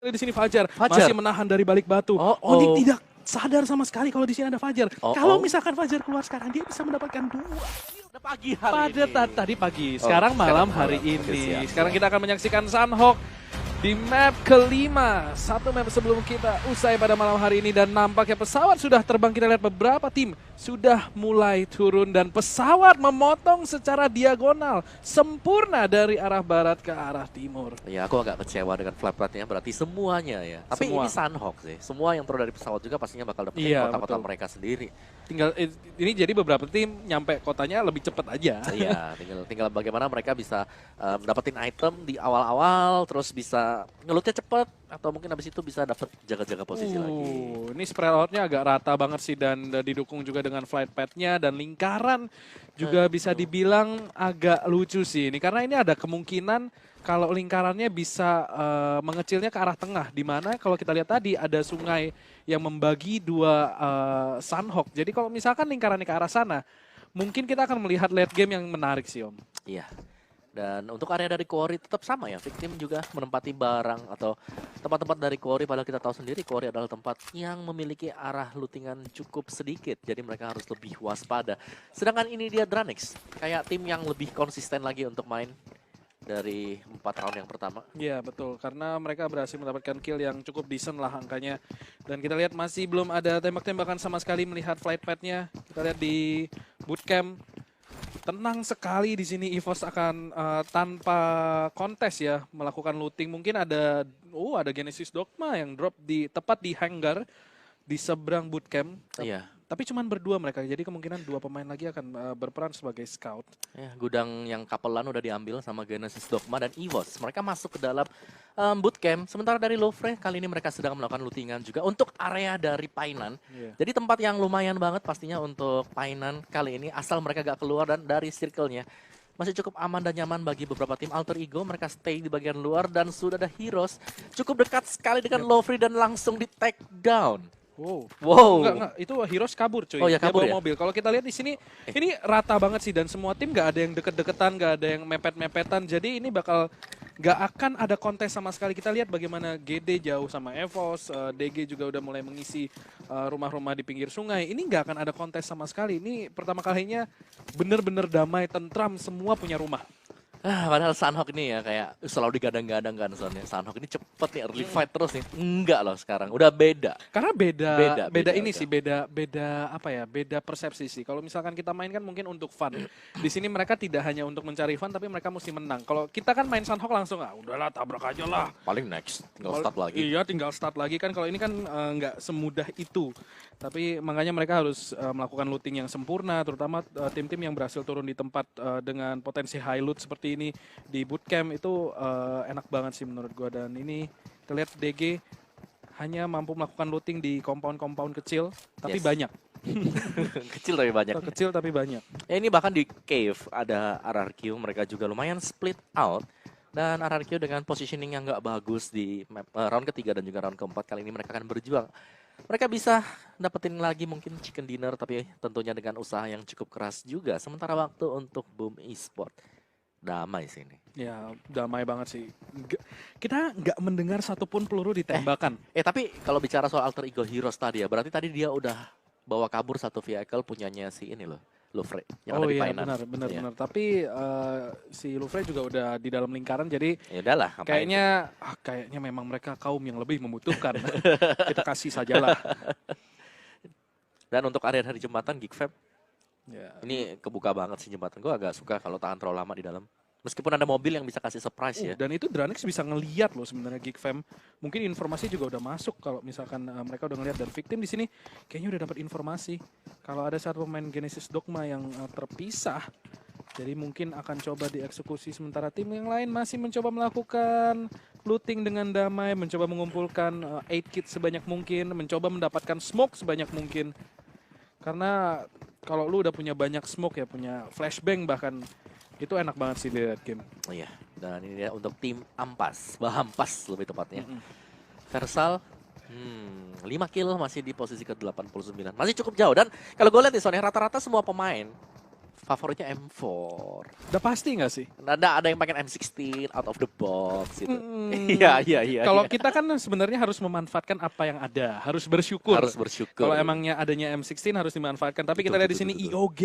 Di sini Fajar, Fajar. masih menahan dari balik batu. Oh, Oh, dia oh. tidak sadar sama sekali kalau di sini ada Fajar. Oh, Kalau oh. misalkan Fajar keluar sekarang, dia bisa mendapatkan 2. Pada pagi hari Pada ini. tadi pagi, Oh, sekarang malam sekarang hari malam. Oke, ini. siap, Sekarang siap. kita akan menyaksikan Sunhawk di map kelima. Satu map sebelum kita usai pada malam hari ini. Dan nampaknya pesawat sudah terbang. Kita lihat beberapa tim sudah mulai turun. Dan pesawat memotong secara diagonal. Sempurna dari arah barat ke arah timur. Ya, aku agak kecewa dengan flat-flatnya. Berarti semuanya ya. Tapi Semua. ini Sunhawk sih. Semua yang turun dari pesawat juga pastinya bakal dapetin Iya, kota-kota betul. mereka sendiri. Tinggal ini jadi beberapa tim nyampe kotanya lebih cepat aja. Iya, tinggal bagaimana mereka bisa dapetin item di awal-awal, terus bisa ngelutnya cepet, atau mungkin habis itu bisa dapet jaga-jaga posisi lagi. Ini spread out-nya agak rata banget sih dan didukung juga dengan flight pad-nya dan lingkaran juga bisa dibilang agak lucu sih ini karena ini ada kemungkinan kalau lingkarannya bisa mengecilnya ke arah tengah di mana kalau kita lihat tadi ada sungai yang membagi 2 Sunhawk. Jadi kalau misalkan lingkarannya ke arah sana, mungkin kita akan melihat late game yang menarik sih Om. Iya. Dan untuk area dari Quarry tetap sama ya, Victim juga menempati barang atau tempat-tempat dari Quarry, padahal kita tahu sendiri Quarry adalah tempat yang memiliki arah lootingan cukup sedikit, jadi mereka harus lebih waspada. Sedangkan ini dia Dranix, kayak tim yang lebih konsisten lagi untuk main dari 4 round yang pertama. Iya betul, karena mereka berhasil mendapatkan kill yang cukup decent lah angkanya. Dan kita lihat masih belum ada tembak-tembakan sama sekali melihat flight pad-nya. Kita lihat di bootcamp. Tenang sekali di sini EVOS akan tanpa kontes ya melakukan looting. Mungkin ada Genesis Dogma yang drop tepat di hangar di seberang bootcamp. Iya. Tapi cuman berdua mereka. Jadi kemungkinan 2 pemain lagi akan berperan sebagai scout. Ya, gudang yang kapelan udah diambil sama Genesis Dogma dan EVOS. Mereka masuk ke dalam bootcamp. Sementara dari Lofre kali ini mereka sedang melakukan lootingan juga untuk area dari Painan. Yeah. Jadi tempat yang lumayan banget pastinya untuk Painan kali ini. Asal mereka gak keluar dan dari circle-nya. Masih cukup aman dan nyaman bagi beberapa tim Alter Ego. Mereka stay di bagian luar dan sudah ada Heroes. Cukup dekat sekali dengan Lofre dan langsung di take down. Wow. Enggak, itu Heroes kabur cuy. Oh ya, Dia kabur bawa ya? mobil. Kalau kita lihat di sini, ini rata banget sih dan semua tim nggak ada yang deket-deketan, nggak ada yang mepet-mepetan. Jadi ini bakal nggak akan ada kontes sama sekali. Kita lihat bagaimana GD jauh sama EVOS, DG juga udah mulai mengisi rumah-rumah di pinggir sungai. Ini nggak akan ada kontes sama sekali. Ini pertama kalinya bener-bener damai, tentram, semua punya rumah. Padahal Sunhawk ini ya kayak selalu digadang-gadang kan soalnya. Sunhawk ini cepet nih, early fight terus nih. Enggak loh sekarang, udah beda. Karena beda ini udah. sih, beda persepsi sih. Kalau misalkan kita main kan mungkin untuk fun. Di sini mereka tidak hanya untuk mencari fun, tapi mereka mesti menang. Kalau kita kan main Sunhawk langsung, udahlah tabrak aja lah. Paling next, tinggal start lagi. Iya, tinggal start lagi kan. Kalau ini kan nggak semudah itu. Tapi makanya mereka harus melakukan looting yang sempurna, terutama tim-tim yang berhasil turun di tempat dengan potensi high loot seperti ini di bootcamp itu enak banget sih menurut gua. Dan ini kita lihat DG hanya mampu melakukan looting di compound-compound kecil, tapi Yes. banyak. Kecil tapi banyak. Kecil tapi banyak. Ya ini bahkan di cave ada RRQ, mereka juga lumayan split out. Dan RRQ dengan positioning yang nggak bagus di map, round ketiga dan juga round keempat kali ini mereka akan berjuang. Mereka bisa dapetin lagi mungkin chicken dinner, tapi tentunya dengan usaha yang cukup keras juga. Sementara waktu untuk Boom Esport damai sini. Ya, damai banget sih. Kita nggak mendengar satupun peluru ditembakkan. Tapi kalau bicara soal Alter Ego Heroes tadi ya, berarti tadi dia udah bawa kabur satu vehicle punyanya si ini loh, Lufre yang ada di Painan. Benar. Tapi si Lufre juga udah di dalam lingkaran, jadi Ya udahlah, kayaknya memang mereka kaum yang lebih membutuhkan. Kita kasih sajalah. Dan untuk area dari jembatan Geekfab, Ya. ini kebuka banget sih jembatan. Gue agak suka kalau tahan terlalu lama di dalam. Meskipun ada mobil yang bisa kasih surprise ya. Dan itu Dranix bisa ngeliat loh sebenarnya Geekfam. Mungkin informasi juga udah masuk kalau misalkan mereka udah ngeliat. Dan Victim di sini kayaknya udah dapat informasi kalau ada satu pemain Genesis Dogma yang terpisah. Jadi mungkin akan coba dieksekusi, sementara tim yang lain masih mencoba melakukan looting dengan damai, mencoba mengumpulkan 8 kit sebanyak mungkin, mencoba mendapatkan smoke sebanyak mungkin. Karena kalau lu udah punya banyak smoke ya, punya flashbang bahkan, itu enak banget sih lihat game. Oh iya, dan ini dia untuk tim Ampas, Bahampas lebih tepatnya. Versal 5 kill masih di posisi ke-89. Masih cukup jauh, dan kalau gue lihat di Sony rata-rata semua pemain favoritnya M4. Udah pasti nggak sih? Ada yang pengen M16 out of the box gitu. Hmm, Iya. Kalau Iya. kita kan sebenarnya harus memanfaatkan apa yang ada, harus bersyukur. Harus bersyukur. Kalau emangnya adanya M16 harus dimanfaatkan. Tapi kita Betul, lihat di betul, sini betul, betul. IOG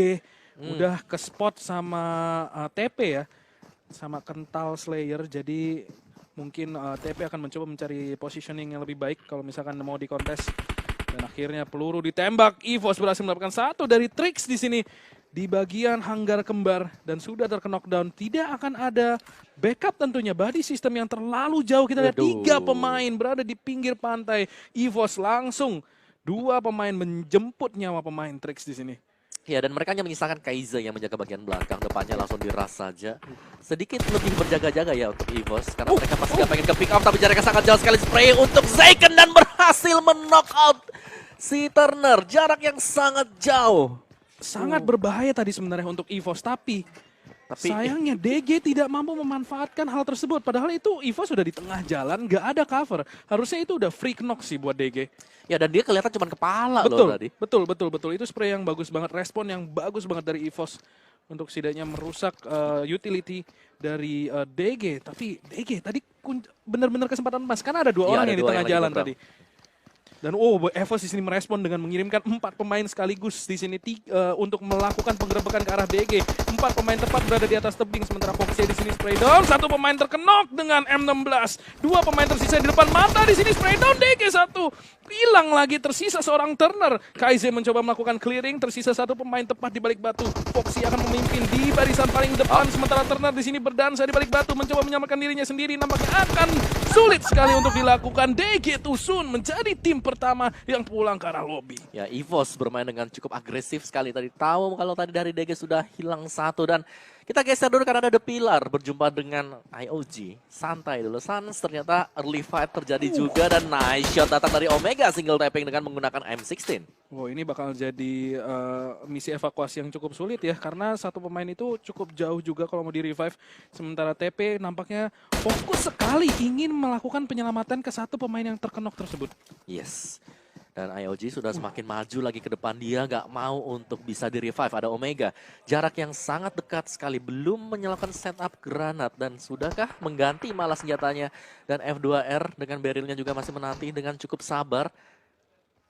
Hmm. udah ke spot sama TP ya, sama kental Slayer. Jadi mungkin TP akan mencoba mencari positioning yang lebih baik kalau misalkan mau dikontes. Dan akhirnya peluru ditembak. EVOS berhasil mendapatkan satu dari Trix di sini di bagian hanggar kembar dan sudah terknockdown. Tidak akan ada backup tentunya. Body system yang terlalu jauh. Kita lihat Waduh. 3 pemain berada di pinggir pantai. EVOS langsung 2 pemain menjemput nyawa pemain Trix di sini. Ya, dan mereka hanya menyisakan Kaiza yang menjaga bagian belakang, depannya langsung diras saja. Sedikit lebih berjaga-jaga ya untuk EVOS, karena mereka pasti nggak pengen ke pick off, tapi jaraknya sangat jauh sekali. Spray untuk Zeiken dan berhasil men-knockout si Turner. Jarak yang sangat jauh. Sangat berbahaya tadi sebenarnya untuk EVOS, tapi sayangnya DG tidak mampu memanfaatkan hal tersebut. Padahal itu EVOS sudah di tengah jalan, nggak ada cover. Harusnya itu udah free knock sih buat DG. Ya, dan dia kelihatan cuma kepala Betul, loh tadi. betul. Itu spray yang bagus banget, respon yang bagus banget dari EVOS untuk setidaknya merusak utility dari DG. Tapi DG tadi benar-benar kesempatan emas karena ada 2 Iya, orang ada yang di 2 tengah yang lagi jalan berperang. tadi. Dan EVOS di sini merespon dengan mengirimkan 4 pemain sekaligus di sini untuk melakukan penggerebekan ke arah DG. 4 pemain tepat berada di atas tebing sementara Foxy di sini spray down. 1 pemain terkenok dengan M16. 2 pemain tersisa di depan mata di sini spray down DG 1. Hilang lagi, tersisa seorang Turner. Kaize mencoba melakukan clearing, tersisa 1 pemain tepat di balik batu. Foxy akan memimpin di barisan paling depan sementara Turner di sini berdansa di balik batu mencoba menyelamatkan dirinya sendiri. Nampaknya akan sulit sekali untuk dilakukan. DG Tusun menjadi tim pertama yang pulang ke arah lobby. Ya, EVOS bermain dengan cukup agresif sekali tadi. Tahu kalau tadi dari DG sudah hilang 1 dan kita geser dulu karena ada The Pillar berjumpa dengan IOG. Santai dulu, Sans. Ternyata early fight terjadi juga dan nice shot datang dari Omega single tapping dengan menggunakan M16. Wow, ini bakal jadi misi evakuasi yang cukup sulit ya karena 1 pemain itu cukup jauh juga kalau mau di revive. Sementara TP nampaknya fokus sekali ingin melakukan penyelamatan ke 1 pemain yang terkenok tersebut. Yes. Dan IOG sudah semakin maju lagi ke depan, dia nggak mau untuk bisa di-revive. Ada Omega, jarak yang sangat dekat sekali, belum menyalakan setup granat. Dan sudahkah mengganti malah senjatanya. Dan F2R dengan barrelnya juga masih menanti dengan cukup sabar.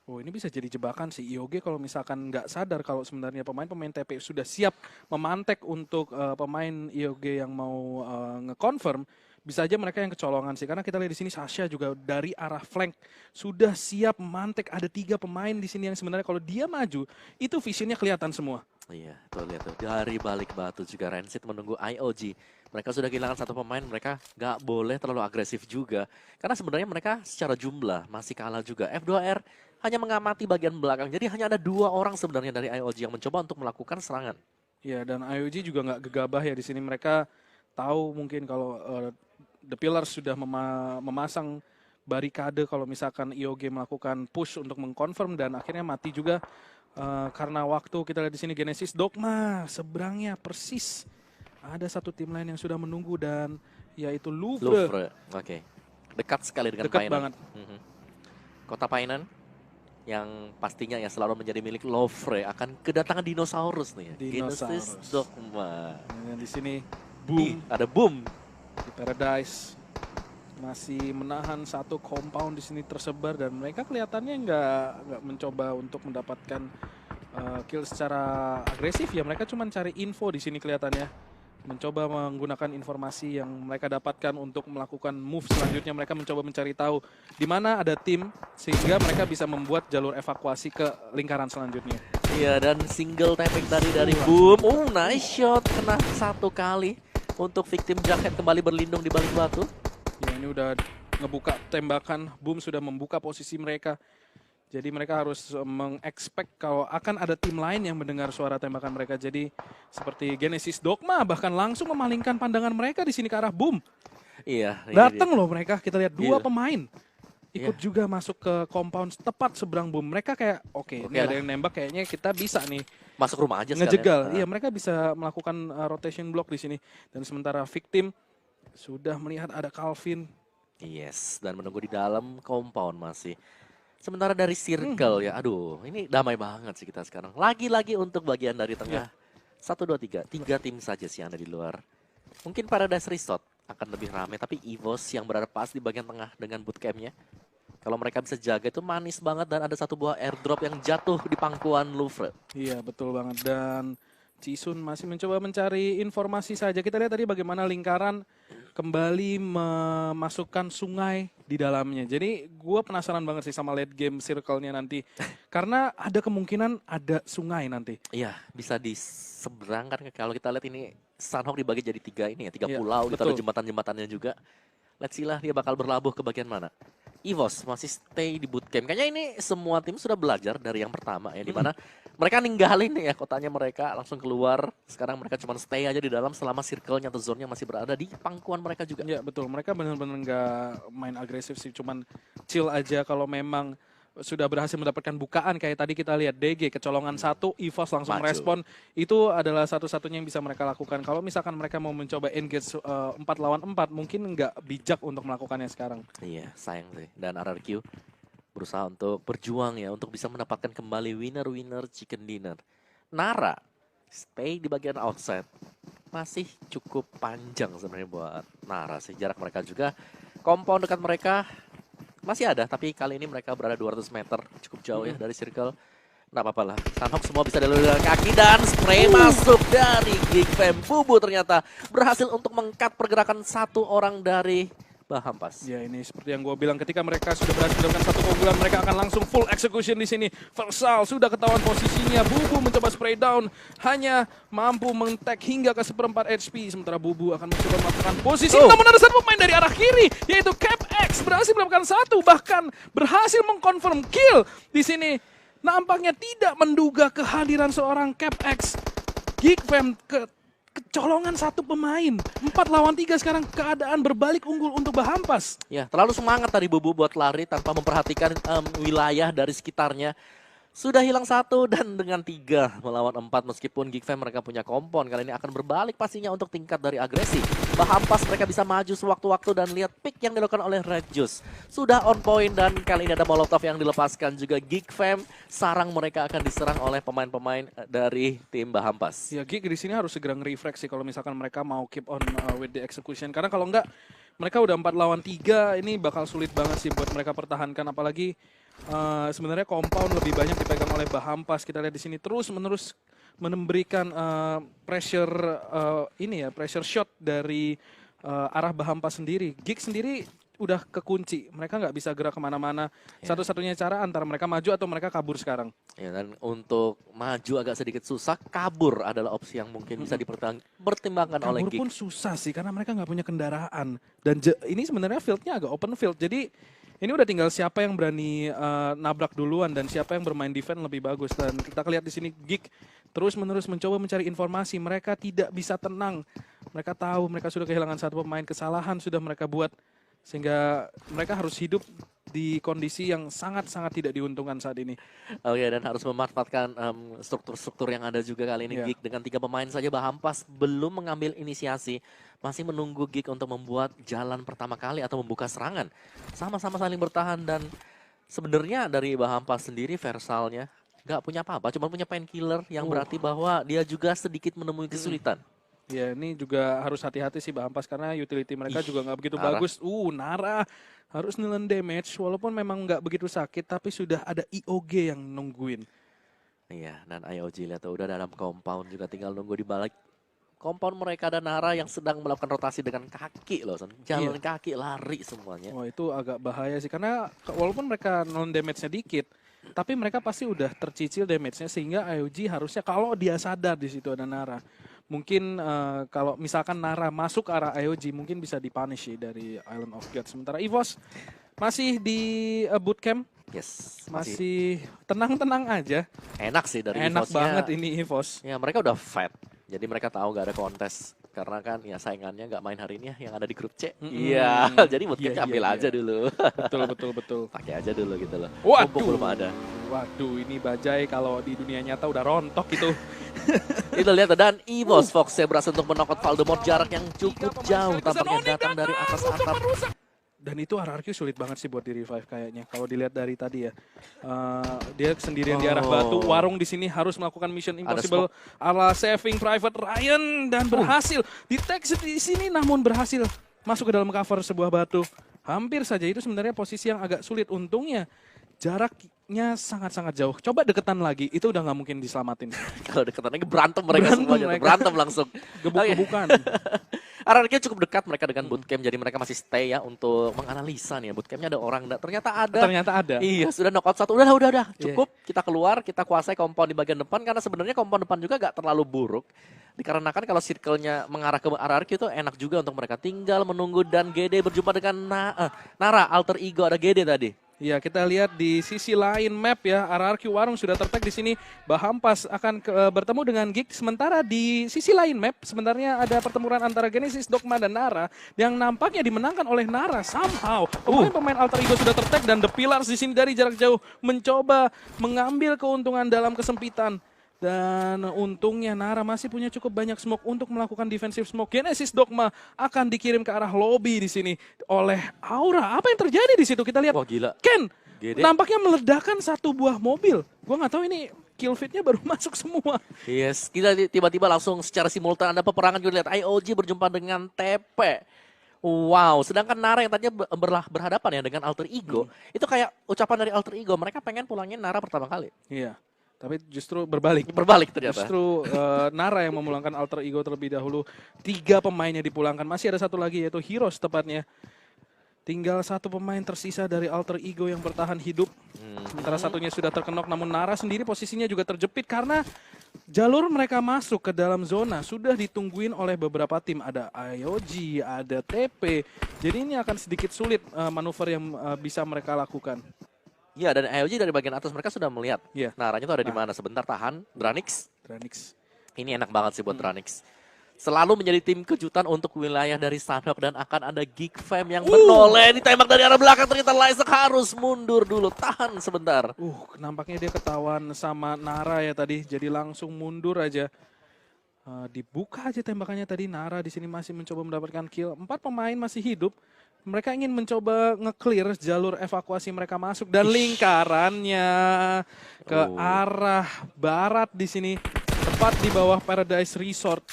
Oh, ini bisa jadi jebakan sih IOG kalau misalkan nggak sadar kalau sebenarnya pemain-pemain TP sudah siap memantek untuk pemain IOG yang mau nge-confirm. Bisa aja mereka yang kecolongan sih karena kita lihat di sini Sasha juga dari arah flank sudah siap memantek. Ada 3 pemain di sini yang sebenarnya kalau dia maju itu visionnya kelihatan semua. Iya, tuh lihat tuh. Dari balik batu juga Rancid menunggu IOG. Mereka sudah kehilangan 1 pemain, mereka nggak boleh terlalu agresif juga. Karena sebenarnya mereka secara jumlah masih kalah juga. F2R hanya mengamati bagian belakang. Jadi hanya ada 2 orang sebenarnya dari IOG yang mencoba untuk melakukan serangan. Ya, dan IOG juga nggak gegabah ya di sini. Mereka tahu mungkin kalau The Pillars sudah memasang barikade kalau misalkan IOG melakukan push untuk mengkonfirm dan akhirnya mati juga karena waktu. Kita lihat di sini Genesis Dogma seberangnya persis ada 1 tim lain yang sudah menunggu dan yaitu Louvre. Oke. Dekat sekali dengan Dekat Painan. banget. Kota Painan yang pastinya ya selalu menjadi milik Louvre akan kedatangan dinosaurus nih ya. Dinosaurus. Genesis Dogma. Dan di sini Boom. Boom Ada Boom. di Paradise masih menahan 1 compound di sini tersebar dan mereka kelihatannya nggak mencoba untuk mendapatkan kill secara agresif ya. Mereka cuma cari info di sini kelihatannya, mencoba menggunakan informasi yang mereka dapatkan untuk melakukan move selanjutnya. Mereka mencoba mencari tahu di mana ada tim sehingga mereka bisa membuat jalur evakuasi ke lingkaran selanjutnya. Iya, dan single tapping tadi dari Boom. Nice shot, kena 1 kali untuk victim Jacket kembali berlindung di balik batu. Ya, ini udah ngebuka tembakan, Boom sudah membuka posisi mereka. Jadi mereka harus mengexpect kalau akan ada tim lain yang mendengar suara tembakan mereka. Jadi seperti Genesis Dogma bahkan langsung memalingkan pandangan mereka di sini ke arah Boom. Iya, Datang loh mereka, kita lihat 2 Iya. pemain ikut juga masuk ke compound tepat seberang Boom. Mereka kayak oke, ini ada yang nembak, kayaknya kita bisa nih masuk rumah aja ngejegal. sekalian. Iya, mereka bisa melakukan rotation block di sini. Dan sementara victim sudah melihat ada Calvin. Yes, dan menunggu di dalam compound masih. Sementara dari circle ya, aduh, ini damai banget sih kita sekarang. Lagi-lagi untuk bagian dari tengah. 1, 2, 3. 3 tim saja sih yang ada di luar. Mungkin Paradise Resort akan lebih ramai, tapi EVOS yang berada pas di bagian tengah dengan bootcampnya. Kalau mereka bisa jaga itu manis banget dan ada satu buah airdrop yang jatuh di pangkuan Louvre. Iya, betul banget. Dan Cisun masih mencoba mencari informasi saja. Kita lihat tadi bagaimana lingkaran kembali memasukkan sungai di dalamnya. Jadi gue penasaran banget sih sama late game circle-nya nanti. Karena ada kemungkinan ada sungai nanti. Iya, bisa diseberangkan. Kalau kita lihat ini Sunhawk dibagi jadi 3 ini ya, 3 Iya, pulau. Gitu betul. ada jembatan-jembatannya juga. Let's see lah dia bakal berlabuh ke bagian mana. EVOS masih stay di bootcamp. Kayaknya ini semua tim sudah belajar dari yang pertama ya, di mana mereka ninggalin ya kotanya mereka langsung keluar. Sekarang mereka cuma stay aja di dalam selama circle-nya atau zone-nya masih berada di pangkuan mereka juga. Ya betul, mereka benar-benar nggak main agresif sih, cuman chill aja. Kalau memang sudah berhasil mendapatkan bukaan kayak tadi kita lihat DG kecolongan 1, EVOS langsung Maju. respon, itu adalah satu-satunya yang bisa mereka lakukan. Kalau misalkan mereka mau mencoba engage 4 lawan 4, mungkin nggak bijak untuk melakukannya sekarang. Iya, sayang sih. Dan RRQ berusaha untuk berjuang ya untuk bisa mendapatkan kembali winner chicken dinner. Nara stay di bagian outside. Masih cukup panjang sebenarnya buat Nara sih. Jarak mereka juga, compound dekat mereka masih ada, tapi kali ini mereka berada 200 meter, cukup jauh ya dari circle. Nggak apa-apa lah, Sunhawk semua bisa dilalui dengan kaki dan spray masuk dari GigFam. Bubu ternyata berhasil untuk meng-cut pergerakan satu orang dari Bahampas. Ya ini seperti yang gue bilang, ketika mereka sudah berhasil mendapatkan satu keunggulan, mereka akan langsung full execution di sini. Versal sudah ketahuan posisinya, Bubu mencoba spray down, hanya mampu men-tag hingga ke 1/4 HP. Sementara Bubu akan mencoba melakukan posisi, namun ada satu pemain dari arah kiri, yaitu CapX berhasil melakukan satu, bahkan berhasil mengkonfirm kill di sini. Nampaknya tidak menduga kehadiran seorang CapX. GigFam kecolongan satu pemain. 4 lawan 3 sekarang keadaan berbalik unggul untuk Bahampas. Ya, terlalu semangat tadi Bubu buat lari tanpa memperhatikan wilayah dari sekitarnya. Sudah hilang 1 dan dengan 3 melawan 4 meskipun GigFam mereka punya kompon. Kali ini akan berbalik pastinya untuk tingkat dari agresi. Bahampas mereka bisa maju sewaktu-waktu dan lihat pick yang dilakukan oleh Red Juice. Sudah on point dan kali ini ada Molotov yang dilepaskan juga GigFam. Sarang mereka akan diserang oleh pemain-pemain dari tim Bahampas. Ya Gig di sini harus segera nge-refresh sih kalau misalkan mereka mau keep on with the execution. Karena kalau enggak mereka udah 4 lawan 3, ini bakal sulit banget sih buat mereka pertahankan. Apalagi sebenarnya compound lebih banyak dipegang oleh Bahampas. Kita lihat di sini terus-menerus memberikan pressure pressure shot dari arah Bahampas sendiri. Gig sendiri udah kekunci, mereka nggak bisa gerak kemana-mana. Satu-satunya cara antara mereka maju atau mereka kabur sekarang. Ya, dan untuk maju agak sedikit susah, kabur adalah opsi yang mungkin bisa dipertimbangkan oleh Kabur Gig. pun susah sih karena mereka nggak punya kendaraan. Dan ini sebenarnya fieldnya agak open field. Jadi ini udah tinggal siapa yang berani nabrak duluan dan siapa yang bermain defense lebih bagus. Dan kita lihat di sini Gig terus-menerus mencoba mencari informasi. Mereka tidak bisa tenang. Mereka tahu mereka sudah kehilangan satu pemain, kesalahan sudah mereka buat. Sehingga mereka harus hidup di kondisi yang sangat-sangat tidak diuntungkan saat ini. Oke, dan harus memanfaatkan struktur-struktur yang ada juga kali ini. Iya. Gig dengan 3 pemain saja, Bahampas belum mengambil inisiasi. Masih menunggu Gig untuk membuat jalan pertama kali atau membuka serangan. Sama-sama saling bertahan dan sebenarnya dari Bahampas sendiri versalnya nggak punya apa-apa, cuma punya painkiller yang berarti bahwa dia juga sedikit menemui kesulitan. Ya ini juga harus hati-hati sih Bahampas karena utility mereka juga nggak begitu Nara. bagus. Nara harus nelen damage walaupun memang nggak begitu sakit tapi sudah ada IOG yang nungguin. Iya, dan IOG lihat tuh udah dalam compound juga tinggal nunggu di balik compound mereka dan Nara yang sedang melakukan rotasi dengan kaki loh, Son. Jalan kaki, lari semuanya. Wah itu agak bahaya sih karena walaupun mereka non damage-nya dikit tapi mereka pasti udah tercicil damage-nya sehingga IOG harusnya kalau dia sadar di situ ada Nara. Mungkin kalau misalkan Nara masuk ke arah IOG mungkin bisa dipunish sih dari Island of God. Sementara EVOS masih di bootcamp, Yes, masih tenang-tenang aja. enak sih dari Enak EVOS-nya. banget ini EVOS. Ya mereka udah fat, jadi mereka tahu gak ada kontes. Karena kan ya saingannya gak main hari ini ya yang ada di grup C. Iya, jadi bootcampnya ambil aja dulu. Betul. Pakai aja dulu gitu loh. Waduh. Mumpung belum ada. Waduh, ini Bajai kalau di dunia nyata udah rontok gitu. Itu lihat dan EVOS Fox berhasil untuk menokot Voldemort jarak yang cukup jauh tampaknya datang dari atas atap. Dan itu RRQ sulit banget sih buat di revive kayaknya. Kalau dilihat dari tadi ya, dia sendirian di arah batu. Warung di sini harus melakukan mission impossible ala Saving Private Ryan dan berhasil. Di tag di sini namun berhasil masuk ke dalam cover sebuah batu. Hampir saja itu sebenarnya posisi yang agak sulit. Untungnya jaraknya sangat-sangat jauh. Coba deketan lagi, itu udah nggak mungkin diselamatin. Kalau deketan lagi berantem mereka semuanya, berantem langsung. Gebuk-gebukan. RRQ cukup dekat mereka dengan bootcamp, jadi mereka masih stay ya untuk menganalisa nih ya. Bootcampnya ada orang, ternyata ada. Ternyata ada. Iya, sudah knockout satu, udah. Cukup, kita keluar, kita kuasai compound di bagian depan, karena sebenarnya compound depan juga gak terlalu buruk. Dikarenakan kalau circle-nya mengarah ke RRQ itu enak juga untuk mereka tinggal menunggu dan GD berjumpa dengan Nara, alter ego, ada GD tadi. Ya, kita lihat di sisi lain map ya, RRQ Warung sudah tertag di sini. Bahampas akan bertemu dengan Geek. Sementara di sisi lain map, sebenarnya ada pertempuran antara Genesis, Dogma, dan Nara yang nampaknya dimenangkan oleh Nara somehow. Pemain alter ego sudah tertag dan The Pillars di sini dari jarak jauh mencoba mengambil keuntungan dalam kesempitan. Dan untungnya Nara masih punya cukup banyak smoke untuk melakukan defensive smoke. Genesis Dogma akan dikirim ke arah lobby di sini oleh Aura. Apa yang terjadi di situ? Kita lihat. Wah, gila. Ken GD nampaknya meledakkan satu buah mobil. Gua nggak tahu ini kill feed-nya baru masuk semua. Yes, kita tiba-tiba langsung secara simultan ada peperangan juga, lihat IOG berjumpa dengan TP. Wow, sedangkan Nara yang tadinya berhadapan ya dengan alter ego, itu kayak ucapan dari alter ego, mereka pengen pulangin Nara pertama kali. Iya. Tapi justru berbalik. Berbalik ternyata. Justru Nara yang memulangkan alter ego terlebih dahulu. 3 pemainnya dipulangkan. Masih ada satu lagi yaitu Heroes tepatnya. Tinggal satu pemain tersisa dari alter ego yang bertahan hidup. Sementara satunya sudah terkenok, namun Nara sendiri posisinya juga terjepit karena jalur mereka masuk ke dalam zona sudah ditungguin oleh beberapa tim. Ada IOG, ada TP. Jadi ini akan sedikit sulit manuver yang bisa mereka lakukan. Iya, dan IOG dari bagian atas mereka sudah melihat. Iya. Naranya tuh ada di mana? Sebentar, tahan. Dranix. Ini enak banget sih buat Dranix. Selalu menjadi tim kejutan untuk wilayah dari Sanhok, dan akan ada Geek Fam yang menoleh, ditembak dari arah belakang, ternyata Lysek harus mundur dulu, tahan sebentar. Nampaknya dia ketahuan sama Nara ya tadi, jadi langsung mundur aja. Dibuka aja tembakannya tadi. Nara di sini masih mencoba mendapatkan kill. 4 pemain masih hidup. Mereka ingin mencoba nge-clear jalur evakuasi mereka masuk dan lingkarannya ke arah barat di sini, tepat di bawah Paradise Resort.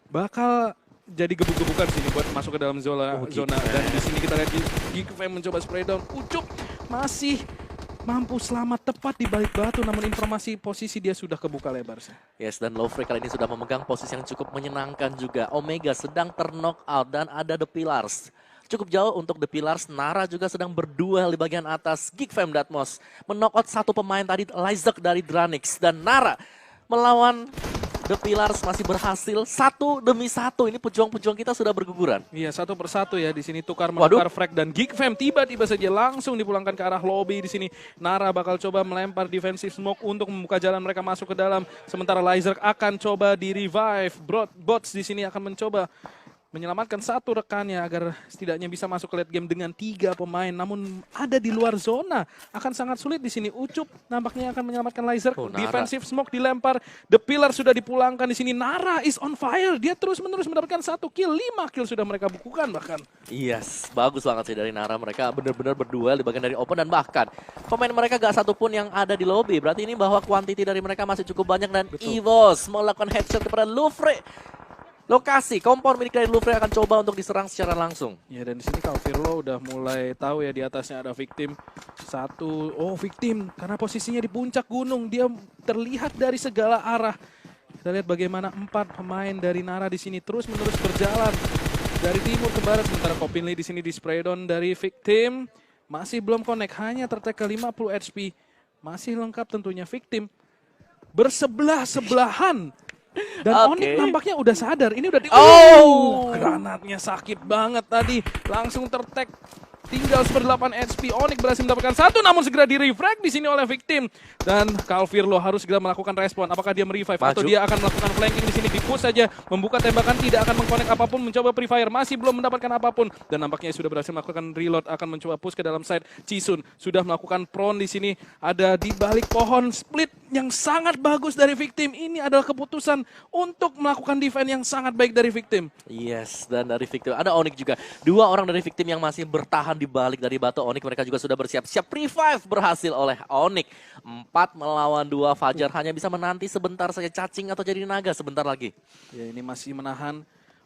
Bakal jadi gebuk-gebukan sini buat masuk ke dalam zona. Dan di sini kita lihat Geek Fam mencoba spray down. Ucup masih mampu selamat tepat di balik batu, namun informasi posisi dia sudah kebuka lebar. Yes, dan Lowfrey kali ini sudah memegang posisi yang cukup menyenangkan juga. Omega sedang terknock out dan ada The Pillars. Cukup jauh untuk The Pillars. Nara juga sedang berduel di bagian atas. Geek Fam Datmos menokot satu pemain tadi, Lysek dari Dranix. Dan Nara melawan The Pillars masih berhasil 1-1. Ini pejuang-pejuang kita sudah berguguran. Iya, 1 persatu ya di sini tukar-menukar frag, dan Geek Fam tiba-tiba saja langsung dipulangkan ke arah lobby di sini. Nara bakal coba melempar defensive smoke untuk membuka jalan mereka masuk ke dalam. Sementara Lysek akan coba di revive. Bots di sini akan mencoba menyelamatkan satu rekannya agar setidaknya bisa masuk ke late game dengan 3 pemain. Namun ada di luar zona, akan sangat sulit di sini. Ucup nampaknya akan menyelamatkan Lysek. Defensive smoke dilempar. The Pillar sudah dipulangkan di sini. Nara is on fire. Dia terus-menerus mendapatkan 1 kill. 5 kill sudah mereka bukukan bahkan. Yes, bagus banget sih dari Nara. Mereka benar-benar berduel di bagian dari open, dan bahkan pemain mereka gak satupun yang ada di lobby. Berarti ini bahwa kuantiti dari mereka masih cukup banyak, dan EVOS melakukan headshot kepada Lowfrey. Lokasi kompor milik dari Lowfrey akan coba untuk diserang secara langsung. Ya, dan di sini Calvirlo udah mulai tahu ya di atasnya ada victim. Victim karena posisinya di puncak gunung, dia terlihat dari segala arah. Kita lihat bagaimana 4 pemain dari Nara di sini terus-menerus berjalan dari timur ke barat. Sementara Kopinli di sini di spray down dari victim, masih belum connect, hanya tertek ke 50 HP. Masih lengkap tentunya victim. Bersebelah-sebelahan. Dan Onyx nampaknya udah sadar. Ini udah granatnya sakit banget tadi. Langsung tertek. Tinggal 8 HP. Onyx berhasil mendapatkan 1, namun segera di-refrag di sini oleh victim. Dan Calvirlo harus segera melakukan respon. Apakah dia merevive atau dia akan melakukan flanking di sini? Di-push saja, membuka tembakan, tidak akan mengkonek apapun, mencoba pre-fire, masih belum mendapatkan apapun. Dan nampaknya sudah berhasil melakukan reload, akan mencoba push ke dalam side. Chisun sudah melakukan prone di sini. Ada di balik pohon, split yang sangat bagus dari victim. Ini adalah keputusan untuk melakukan defense yang sangat baik dari victim. Yes, dan dari victim ada Onyx juga. 2 orang dari victim yang masih bertahan di balik dari batu Onyx mereka juga sudah bersiap-siap. Revive berhasil oleh Onyx. 4 melawan 2, Fajar hanya bisa menanti sebentar saja cacing atau jadi naga sebentar lagi. Ya ini masih menahan.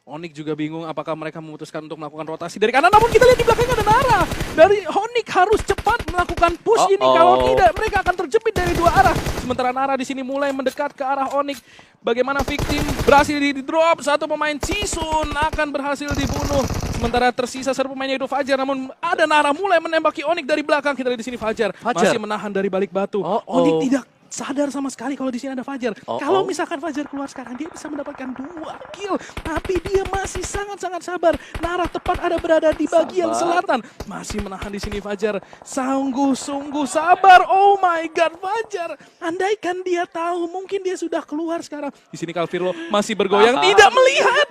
Onyx juga bingung apakah mereka memutuskan untuk melakukan rotasi dari kanan. Namun kita lihat di belakangnya ada Nara. Dari Onyx harus cepat melakukan push ini. Kalau tidak mereka akan terjepit dari dua arah. Sementara Nara di sini mulai mendekat ke arah Onyx. Bagaimana Victim berhasil di drop. Satu pemain Cisun akan berhasil dibunuh. Sementara tersisa satu pemainnya itu Fajar. Namun ada Nara mulai menembaki Onyx dari belakang. Kita lihat di sini Fajar masih menahan dari balik batu. Onyx tidak sadar sama sekali kalau di sini ada Fajar. Kalau misalkan Fajar keluar sekarang, dia bisa mendapatkan 2 kill. Tapi dia masih sangat-sangat sabar. Nara tepat ada berada di bagian selatan. Masih menahan di sini Fajar. Sungguh-sungguh sabar. Oh my God, Fajar. Andaikan dia tahu, mungkin dia sudah keluar sekarang. Di sini Calvirlo masih bergoyang, tidak melihat.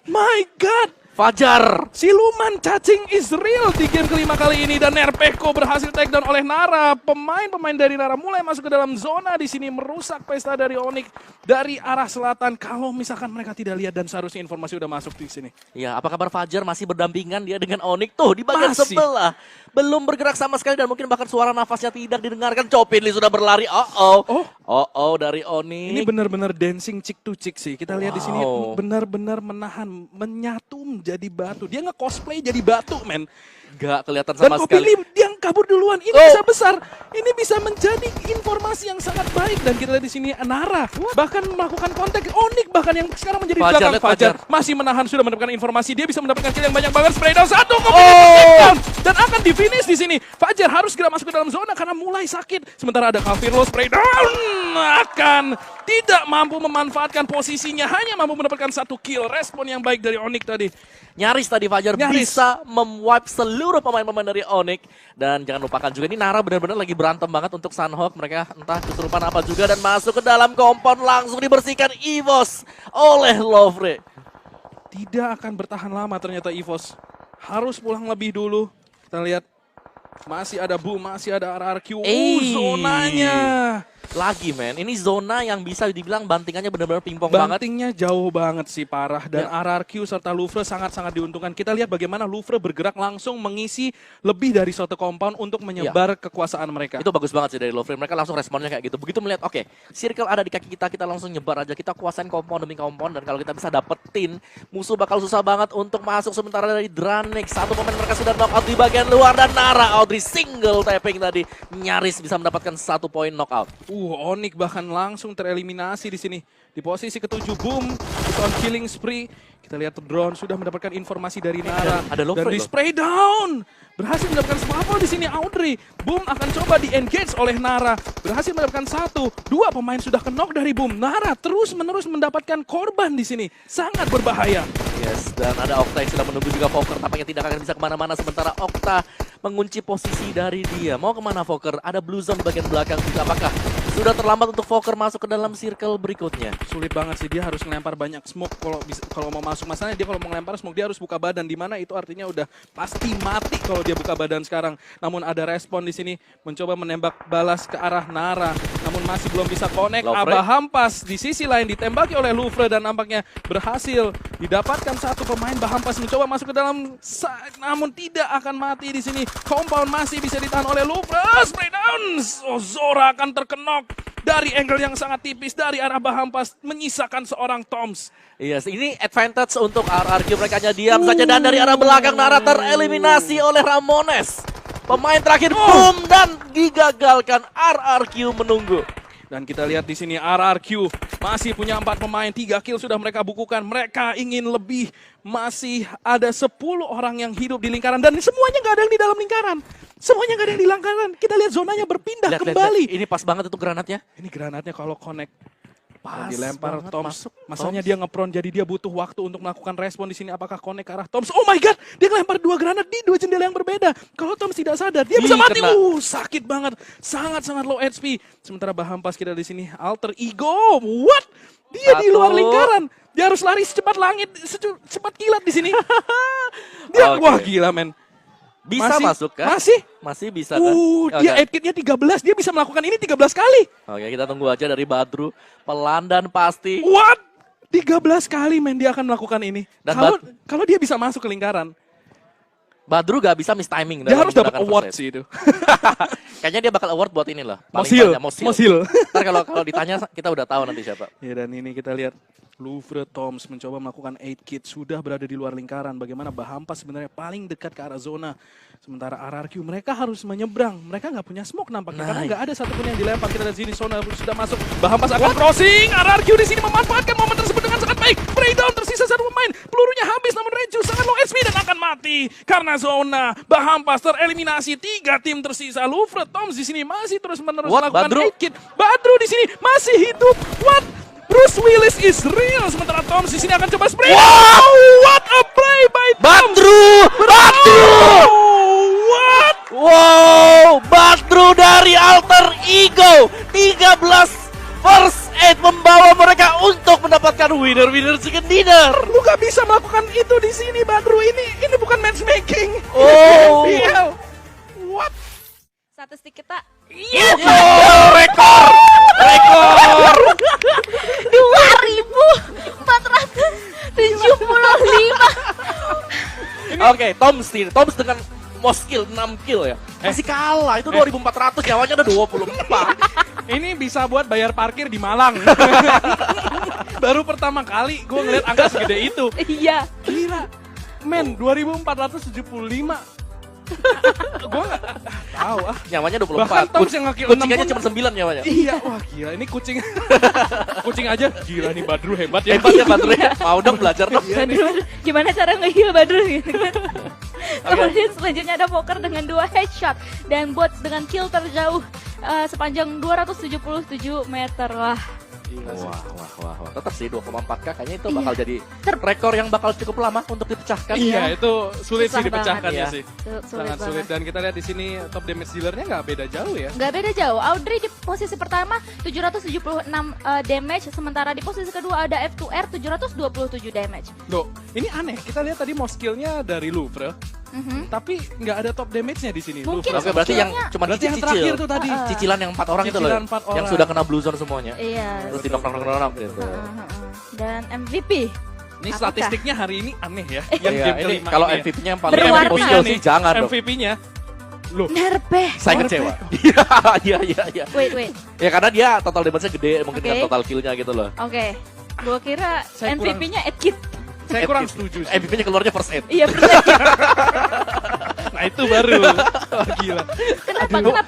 My God. Fajar. Siluman cacing is real di game kelima kali ini dan Nerpeko berhasil takedown oleh Nara. Pemain-pemain dari Nara mulai masuk ke dalam zona di sini merusak pesta dari Onyx dari arah selatan. Kalau misalkan mereka tidak lihat dan seharusnya informasi udah masuk di sini. Ya, apa kabar Fajar masih berdampingan dia dengan Onyx tuh di bagian sebelah. Belum bergerak sama sekali dan mungkin bahkan suara nafasnya tidak didengarkan. Chopinli sudah berlari. Dari Onyx. Ini benar-benar dancing chick to chick sih. Kita lihat di sini benar-benar menahan, menyatu jadi batu. Dia nge-cosplay jadi batu, men. Gak kelihatan sama sekali. Dan Kopili yang kabur duluan. Ini bisa besar. Ini bisa menjadi informasi yang sangat baik. Dan kita lihat di sini Nara bahkan melakukan kontak. Onyx bahkan yang sekarang menjadi belakang. Fajar masih menahan, sudah mendapatkan informasi. Dia bisa mendapatkan kill yang banyak banget. Spray down 1. Down. Dan akan di finish di sini. Fajar harus segera masuk ke dalam zona karena mulai sakit. Sementara ada Calvirlo spray down. Akan tidak mampu memanfaatkan posisinya. Hanya mampu mendapatkan 1 kill. Respon yang baik dari Onyx tadi. Nyaris tadi Fajar bisa memwipe seluruh pemain-pemain dari Onyx. Dan jangan lupakan juga ini Nara benar-benar lagi berantem banget untuk Sunhawk. Mereka entah kesurupan apa juga dan masuk ke dalam kompon langsung dibersihkan EVOS oleh Lovre. Tidak akan bertahan lama ternyata EVOS. Harus pulang lebih dulu. Kita lihat masih ada Boom, masih ada RRQ. Zonanya. Lagi men, ini zona yang bisa dibilang bantingannya benar-benar pingpong banget. Bantingnya jauh banget sih, parah. Dan RRQ serta Louvre sangat-sangat diuntungkan. Kita lihat bagaimana Louvre bergerak langsung mengisi lebih dari suatu compound untuk menyebar kekuasaan mereka. Itu bagus banget sih dari Louvre, mereka langsung responnya kayak gitu. Begitu melihat, oke, circle ada di kaki kita, kita langsung nyebar aja. Kita kuasain compound demi compound, dan kalau kita bisa dapetin, musuh bakal susah banget untuk masuk. Sementara dari Dranex, satu pemain mereka sudah knock out di bagian luar, dan Nara Audrey single tapping tadi, nyaris bisa mendapatkan 1 poin knockout. Onyx bahkan langsung tereliminasi di sini. Di posisi ke-7 Boom, on killing spree. Kita lihat drone sudah mendapatkan informasi dari Nara. Ada dan di spray down. Berhasil mendapatkan swavel di sini Audrey. Boom akan coba di-engage oleh Nara. Berhasil mendapatkan 1. 2 pemain sudah ke-knock dari Boom. Nara terus-menerus mendapatkan korban di sini. Sangat berbahaya. Yes, dan ada Okta yang sudah menunggu juga Fokker. Tampaknya tidak akan bisa kemana-mana. Sementara Okta mengunci posisi dari dia. Mau kemana Fokker? Ada blue zone di bagian belakang juga. Apakah sudah terlambat untuk Fokker masuk ke dalam circle berikutnya? Sulit banget sih, dia harus ngelempar banyak smoke kalau mau masuk. Masalahnya dia kalau mau ngelempar smoke dia harus buka badan, di mana itu artinya udah pasti mati kalau dia buka badan sekarang. Namun ada respon di sini mencoba menembak balas ke arah Nara, namun masih belum bisa connect. Aba Hampas di sisi lain ditembaki oleh Louvre dan nampaknya berhasil didapatkan 1 pemain. Bahampas mencoba masuk ke dalam, namun tidak akan mati di sini. Compound masih bisa ditahan oleh Louvre. Spray down. Zora akan terkenok dari angle yang sangat tipis dari arah Bahampas, menyisakan seorang Toms. Yes, ini advantage untuk RRQ, mereka hanya diam saja, dan dari arah belakang Nara tereliminasi oleh Ramones. Pemain terakhir Boom dan digagalkan. RRQ menunggu. Dan kita lihat di sini RRQ masih punya 4 pemain, 3 kill sudah mereka bukukan. Mereka ingin lebih, masih ada 10 orang yang hidup di lingkaran dan semuanya nggak ada yang di dalam lingkaran. Semuanya nggak ada yang di lingkaran. Kita lihat zonanya berpindah kembali. Ini pas banget itu granatnya. Ini granatnya kalau connect. Pas dilempar Toms. Masalahnya Toms. dia ngepron, jadi dia butuh waktu untuk melakukan respon di sini. Apakah connect ke arah Toms? Oh my God, dia ngelempar 2 granat di 2 jendela yang berbeda. Kalau Toms tidak sadar, dia bisa mati. Sakit banget, sangat-sangat low HP. Sementara Bahampas kita di sini alter ego. What? Dia di luar lingkaran. Dia harus lari secepat langit, secepat kilat di sini. Dia wah gila men. Bisa masuk kan? Masih bisa kan? Dia headkitnya 13, dia bisa melakukan ini 13 kali. Oke, kita tunggu aja dari Badru. Pelan dan pasti. What? 13 kali men dia akan melakukan ini. Kalau dia bisa masuk ke lingkaran. Badru gak bisa miss timing. Dia dalam harus dapat menggunakan award first aid. sih itu. Kayaknya dia bakal award buat ini loh. paling Mosil, banyak, Mosil. Mosil. Ntar kalau ditanya kita udah tahu nanti siapa. Ya, dan ini kita lihat Louvre Toms mencoba melakukan 8 kit, sudah berada di luar lingkaran. Bagaimana Bahampas sebenarnya paling dekat ke arah zona. Sementara RRQ mereka harus menyeberang. Mereka nggak punya smoke nampaknya karena nggak ada satupun yang dilempar. Kita lihat sini zona sudah masuk. Bahampas akan crossing. RRQ di sini memanfaatkan momen tersebut dengan sangat baik. Breakdown tersisa satu pemain. Pelurunya habis namun Reju sangat low HP dan akan mati karena zona. Bahampas tereliminasi. 3 tim tersisa. Louvre Toms di sini masih terus-menerus melakukan Badru? 8 kit. Badru di sini masih hidup. What? Bruce Willis is real. Sementara Toms di sini akan coba spray. Wow, what a play by Toms. Badru! Badru! What? Wow, Badru dari Alter Ego 13 first aid membawa mereka untuk mendapatkan winner chicken dinner. Lu gak bisa melakukan itu di sini, Badru. Ini bukan matchmaking. Oh. FPL. What? Statistik kita Wow, rekor. 2.475. Oke, Toms dengan most kill 6 kill ya. Masih kalah, itu 2.400 nyawanya ada 24. Ini bisa buat bayar parkir di Malang. Baru pertama kali gue ngeliat angka segede itu. Iya. Gila. Men, 2475. Gue gak tahu ah. Nyawanya 24. Bahkan Toms yang nge-kill Kucing 6 aja pun- cuma 9 nyawanya. Iya, wah gila ini kucing. Kucing aja gila nih Badru hebat ya. Hebat ya Badru ya. Mau dong belajar dong. Badru, gimana cara nge-heal Badru gitu kan. Kemudian selanjutnya ada Poker dengan 2 headshot dan Bots dengan kill terjauh sepanjang 277 meter. Wah, Wah. Tetap sih 2,4K kayaknya itu Iya. bakal jadi rekor yang bakal cukup lama untuk dipecahkan. Iya, itu sulit Susah sih dipecahkan banget, ya ya. sih. sulit Sangat sulit banget. dan kita lihat di sini top damage dealernya nggak beda jauh ya. Nggak beda jauh. Audrey di posisi pertama 776 damage, sementara di posisi kedua ada F2R 727 damage. Loh, ini aneh. Kita lihat tadi mau skillnya dari Louvre, tapi nggak ada top damage-nya di sini. Mungkin Louvre. Oke, berarti yang Skillnya- cuma Berarti yang terakhir tuh tadi. Cicilan yang 4 orang itu loh. Cicilan 4 Yang orang. sudah kena blue zone semuanya. Iya. Terus di knock gitu. Dan MVP. Ini Apakah? statistiknya hari ini aneh ya. Yang Iya, game ini kelima kalau ini ya. MVP-nya yang paling Berwarna. emosional sih jangan dong. MVP-nya. Loh, Nerpe. Saya kecewa. Iya. Wait. Ya karena dia total damage-nya gede mungkin Oke. dengan total kill-nya gitu loh. Oke. Gua kira Saya kurang- MVP-nya Edkit. saya kurang setuju sih. MVP-nya keluarnya first aid. Iya, bener. Nah, itu baru. Wah, gila.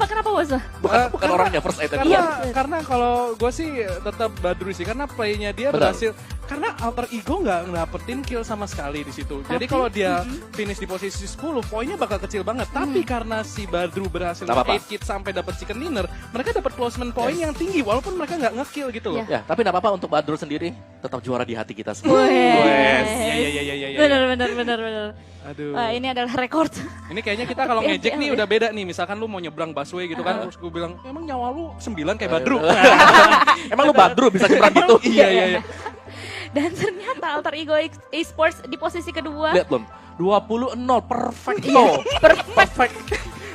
Kenapa Waza? Bukan orangnya first aid. Karena, Iya. karena kalau gue sih tetap Badru sih karena playnya dia Benar. berhasil karena Alter Ego nggak dapetin kill sama sekali di situ. Jadi Tapi, kalau dia finish di posisi 10 poinnya bakal kecil banget. Tapi karena si Badru berhasil Nggak apa-apa. 8 kit sampai dapat chicken dinner, mereka dapat placement point yang tinggi walaupun mereka nggak nge-kill gitu loh. Iya. Ya, tapi enggak apa-apa untuk Badru sendiri tetap juara di hati kita semua. Wes. Iya. Bener. Aduh. Wah, ini adalah rekor. Ini kayaknya kita kalau Tapi ngejek nih FPL udah beda nih. Misalkan lu mau nyebrang busway gitu kan, terus gue bilang, emang nyawa lu 9 kayak Badru. Emang lu Badru bisa nyebrang gitu? Iya. Dan ternyata Alter Ego Esports di posisi kedua. Lihat belum? 20-0 perfecto. Perfect.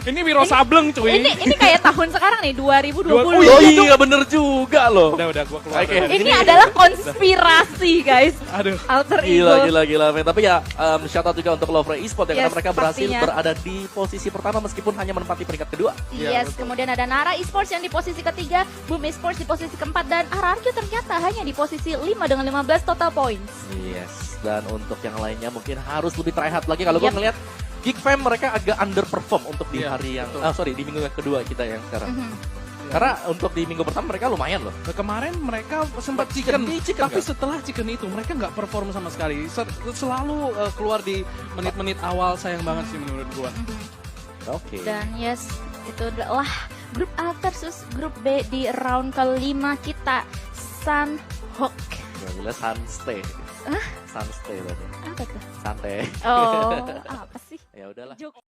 Ini Wiro Sableng cuy. Ini kayak tahun sekarang nih 2020. Oh iya bener juga loh. Udah gua keluar. Oke. dari- Ini adalah konspirasi guys. Aduh. Alter Ego. Gila men. Tapi ya shout out juga untuk Louvre Esports ya karena Yes, mereka berhasil pastinya. berada di posisi pertama meskipun hanya menempati peringkat kedua. Iya, Yes, kemudian ada Nara Esports yang di posisi ketiga, Boom Esports di posisi keempat, dan RRQ ternyata hanya di posisi 5 dengan 15 total points. Yes. Dan untuk yang lainnya mungkin harus lebih try hard lagi. Kalau gue Yep. ngeliat Geek Fam mereka agak underperform untuk di Iya, hari yang betul. di minggu yang kedua kita yang sekarang. Mhm. Karena untuk di minggu pertama mereka lumayan loh. Kemarin mereka sempat Chicken, chicken, tapi kan? setelah chicken itu mereka nggak perform sama sekali. Selalu keluar di menit-menit awal, sayang banget sih menurut gua. Oke. Dan yes, itu adalah grup A versus grup B di round kelima kita. Sunhawk. Yang jelas Sunstay. Sunstay tadi. Apa tuh? Santai. Oh, apa sih? Ya udahlah. Jok.